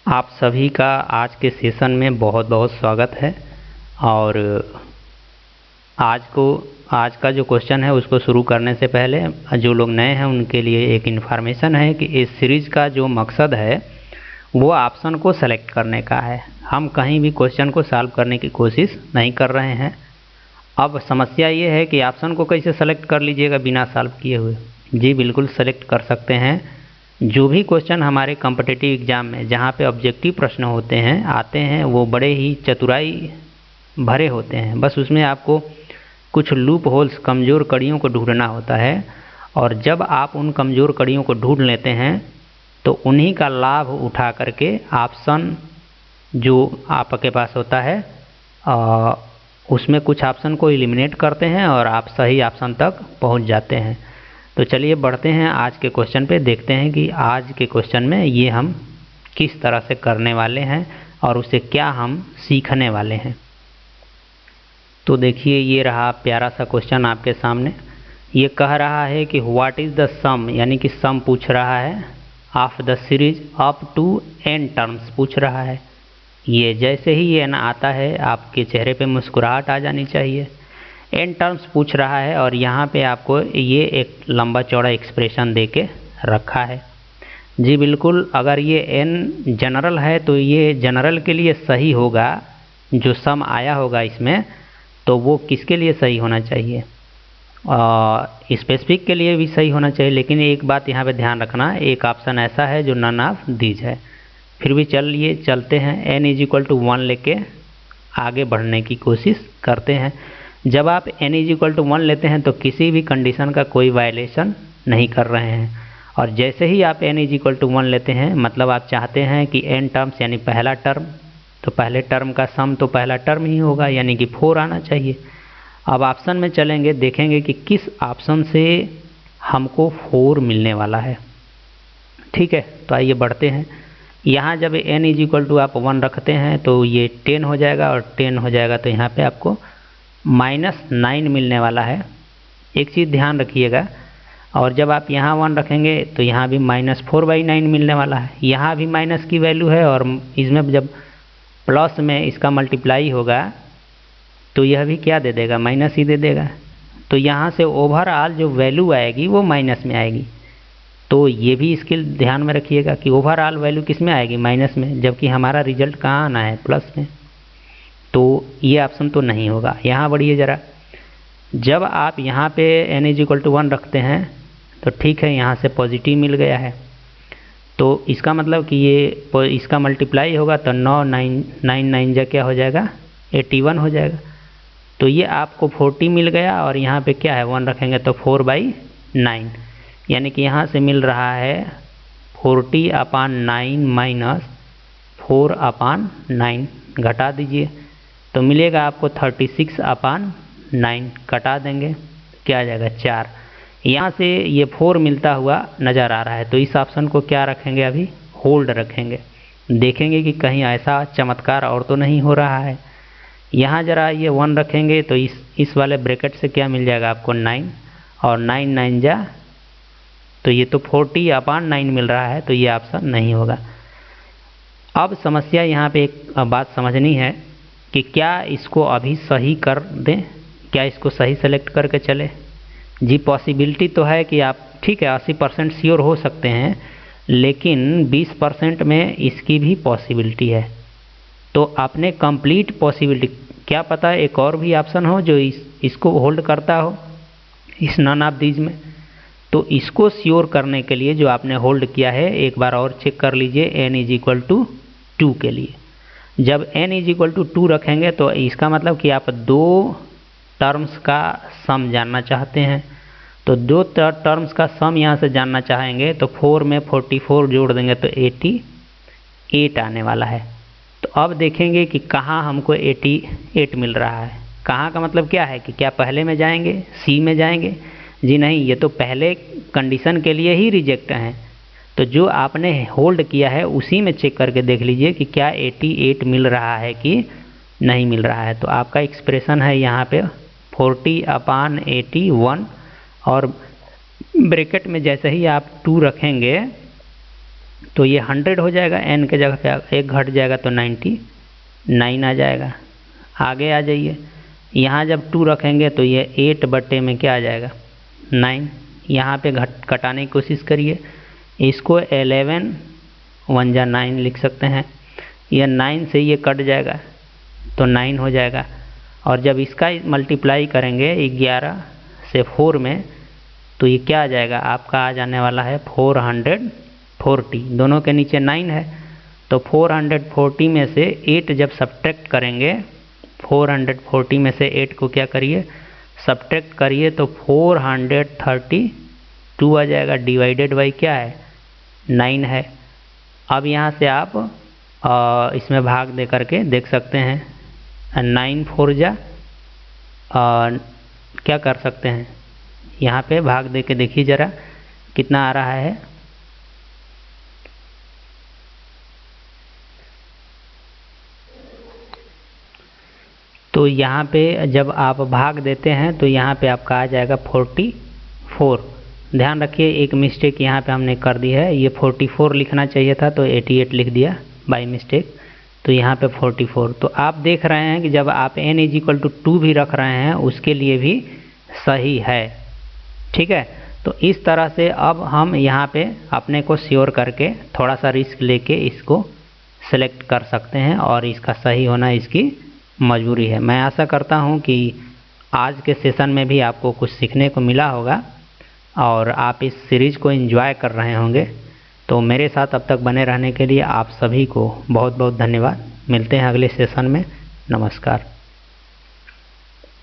आप सभी का आज के सेशन में बहुत बहुत स्वागत है। और आज का जो क्वेश्चन है उसको शुरू करने से पहले जो लोग नए हैं उनके लिए एक इन्फॉर्मेशन है कि इस सीरीज़ का जो मकसद है वो ऑप्शन को सेलेक्ट करने का है। हम कहीं भी क्वेश्चन को सॉल्व करने की कोशिश नहीं कर रहे हैं। अब समस्या ये है कि ऑप्शन को कैसे सेलेक्ट कर लीजिएगा बिना सॉल्व किए हुए। जी बिल्कुल सेलेक्ट कर सकते हैं। जो भी क्वेश्चन हमारे कॉम्पिटिटिव एग्ज़ाम में जहाँ पे ऑब्जेक्टिव प्रश्न होते हैं आते हैं वो बड़े ही चतुराई भरे होते हैं। बस उसमें आपको कुछ लूप होल्स, कमज़ोर कड़ियों को ढूंढना होता है। और जब आप उन कमज़ोर कड़ियों को ढूंढ लेते हैं तो उन्हीं का लाभ उठा करके ऑप्शन जो आपके पास होता है उसमें कुछ ऑप्शन को एलिमिनेट करते हैं और आप सही ऑप्शन तक पहुंच जाते हैं। तो चलिए बढ़ते हैं आज के क्वेश्चन पे, देखते हैं कि आज के क्वेश्चन में ये हम किस तरह से करने वाले हैं और उसे क्या हम सीखने वाले हैं। तो देखिए ये रहा प्यारा सा क्वेश्चन आपके सामने। ये कह रहा है कि व्हाट इज़ द सम, यानी कि सम पूछ रहा है of the series up to n terms पूछ रहा है। ये जैसे ही n आता है आपके चेहरे पे मुस्कुराहट आ जानी चाहिए। n टर्म्स पूछ रहा है और यहाँ पे आपको ये एक लंबा चौड़ा एक्सप्रेशन दे के रखा है। जी बिल्कुल, अगर ये n जनरल है तो ये जनरल के लिए सही होगा। जो सम आया होगा इसमें तो वो किसके लिए सही होना चाहिए, स्पेसिफिक के लिए भी सही होना चाहिए। लेकिन एक बात यहाँ पे ध्यान रखना, एक ऑप्शन ऐसा है जो नन ऑफ दीज है। फिर भी चलते हैं n = 1 लेके आगे बढ़ने की कोशिश करते हैं। जब आप n = 1 लेते हैं तो किसी भी कंडीशन का कोई वायलेशन नहीं कर रहे हैं। और जैसे ही आप n = 1 लेते हैं मतलब आप चाहते हैं कि n टर्म्स यानी पहला टर्म, तो पहले टर्म का सम तो पहला टर्म ही होगा यानी कि 4 आना चाहिए। अब ऑप्शन में चलेंगे, देखेंगे कि किस ऑप्शन से हमको 4 मिलने वाला है। ठीक है, तो आइए बढ़ते हैं। यहाँ जब n = आप 1 रखते हैं तो ये 10 हो जाएगा और 10 हो जाएगा तो यहाँ पे आपको -9 मिलने वाला है। एक चीज़ ध्यान रखिएगा, और जब आप यहाँ 1 रखेंगे तो यहाँ भी -4/9 मिलने वाला है। यहाँ भी माइनस की वैल्यू है और इसमें जब प्लस में इसका मल्टीप्लाई होगा तो यह भी क्या दे देगा, माइनस ही दे देगा। तो यहाँ से ओवरऑल जो वैल्यू आएगी वो माइनस में आएगी। तो ये भी इसके ध्यान में रखिएगा कि ओवरऑल वैल्यू किस में आएगी, माइनस में, जबकि हमारा रिजल्ट कहाँ आना है, प्लस में। तो ये ऑप्शन तो नहीं होगा। यहाँ बढ़िए ज़रा, जब आप यहाँ पे n = 1 रखते हैं तो ठीक है, यहाँ से पॉजिटिव मिल गया है। तो इसका मतलब कि ये इसका मल्टीप्लाई होगा तो 9 जा क्या हो जाएगा, 81 हो जाएगा। तो ये आपको 40 मिल गया और यहाँ पे क्या है 1 रखेंगे तो 4/9, यानी कि यहाँ से मिल रहा है 40/9 - 4/9 घटा दीजिए तो मिलेगा आपको 36/9। घटा देंगे क्या आ जाएगा 4। यहाँ से ये 4 मिलता हुआ नज़र आ रहा है तो इस ऑप्शन को क्या रखेंगे, अभी होल्ड रखेंगे। देखेंगे कि कहीं ऐसा चमत्कार और तो नहीं हो रहा है। यहाँ ज़रा ये 1 रखेंगे तो इस वाले ब्रैकेट से क्या मिल जाएगा आपको 9, और 9 जा तो ये तो 40/9 मिल रहा है, तो ये ऑप्शन नहीं होगा। अब समस्या यहाँ पे एक बात समझनी है कि क्या इसको अभी सही कर दें, क्या इसको सही सेलेक्ट करके चले। जी पॉसिबिलिटी तो है कि आप ठीक है 80% श्योर हो सकते हैं, लेकिन 20% में इसकी भी पॉसिबिलिटी है। तो आपने कंप्लीट पॉसिबिलिटी, क्या पता एक और भी ऑप्शन हो जो इसको होल्ड करता हो इस नन ऑफ दीज में। तो इसको श्योर करने के लिए जो आपने होल्ड किया है एक बार और चेक कर लीजिए n = 2 के लिए। जब n = 2 रखेंगे तो इसका मतलब कि आप 2 टर्म्स का सम जानना चाहते हैं। तो 2 टर्म्स का सम यहाँ से जानना चाहेंगे तो 4 में 44 जोड़ देंगे तो 88 आने वाला है। तो अब देखेंगे कि कहाँ हमको 88 मिल रहा है। कहाँ का मतलब क्या है कि क्या पहले में जाएंगे, सी में जाएंगे? जी नहीं, ये तो पहले कंडीशन के लिए ही रिजेक्ट हैं। तो जो आपने होल्ड किया है उसी में चेक करके देख लीजिए कि क्या 88 मिल रहा है कि नहीं मिल रहा है। तो आपका एक्सप्रेशन है यहाँ पे 40/81 और ब्रैकेट में जैसे ही आप 2 रखेंगे तो ये 100 हो जाएगा, n के जगह पे 1 घट जाएगा तो 99 आ जाएगा। आगे आ जाइए, यहाँ जब 2 रखेंगे तो ये 8 बटे में क्या आ जाएगा 9। यहाँ पे घटाने की कोशिश करिए, इसको 11 1 जा 9 लिख सकते हैं। यह 9 से ये कट जाएगा तो 9 हो जाएगा। और जब इसका मल्टीप्लाई करेंगे 11 से 4 में तो ये क्या आ जाएगा आपका, आ जाने वाला है 440। दोनों के नीचे 9 है तो 440 में से 8 जब सब्ट्रैक्ट करेंगे, 440 में से 8 को क्या करिए सब्ट्रैक्ट करिए तो 432 आ जाएगा, डिवाइडेड बाई क्या है 9 है। अब यहाँ से आप इसमें भाग दे करके देख सकते हैं, 9 4 जा क्या कर सकते हैं, यहाँ पे भाग दे के देखिए ज़रा कितना आ रहा है। तो यहाँ पे जब आप भाग देते हैं तो यहाँ पे आपका आ जाएगा 44। ध्यान रखिए एक मिस्टेक यहाँ पे हमने कर दी है, ये 44 लिखना चाहिए था तो 88 लिख दिया बाय मिस्टेक, तो यहाँ पे 44। तो आप देख रहे हैं कि जब आप n = 2 भी रख रहे हैं उसके लिए भी सही है, ठीक है। तो इस तरह से अब हम यहाँ पे अपने को श्योर करके थोड़ा सा रिस्क लेके इसको सेलेक्ट कर सकते हैं और इसका सही होना इसकी मजबूरी है। मैं आशा करता हूँ कि आज के सेशन में भी आपको कुछ सीखने को मिला होगा और आप इस सीरीज़ को एंजॉय कर रहे होंगे। तो मेरे साथ अब तक बने रहने के लिए आप सभी को बहुत बहुत धन्यवाद। मिलते हैं अगले सेशन में। नमस्कार।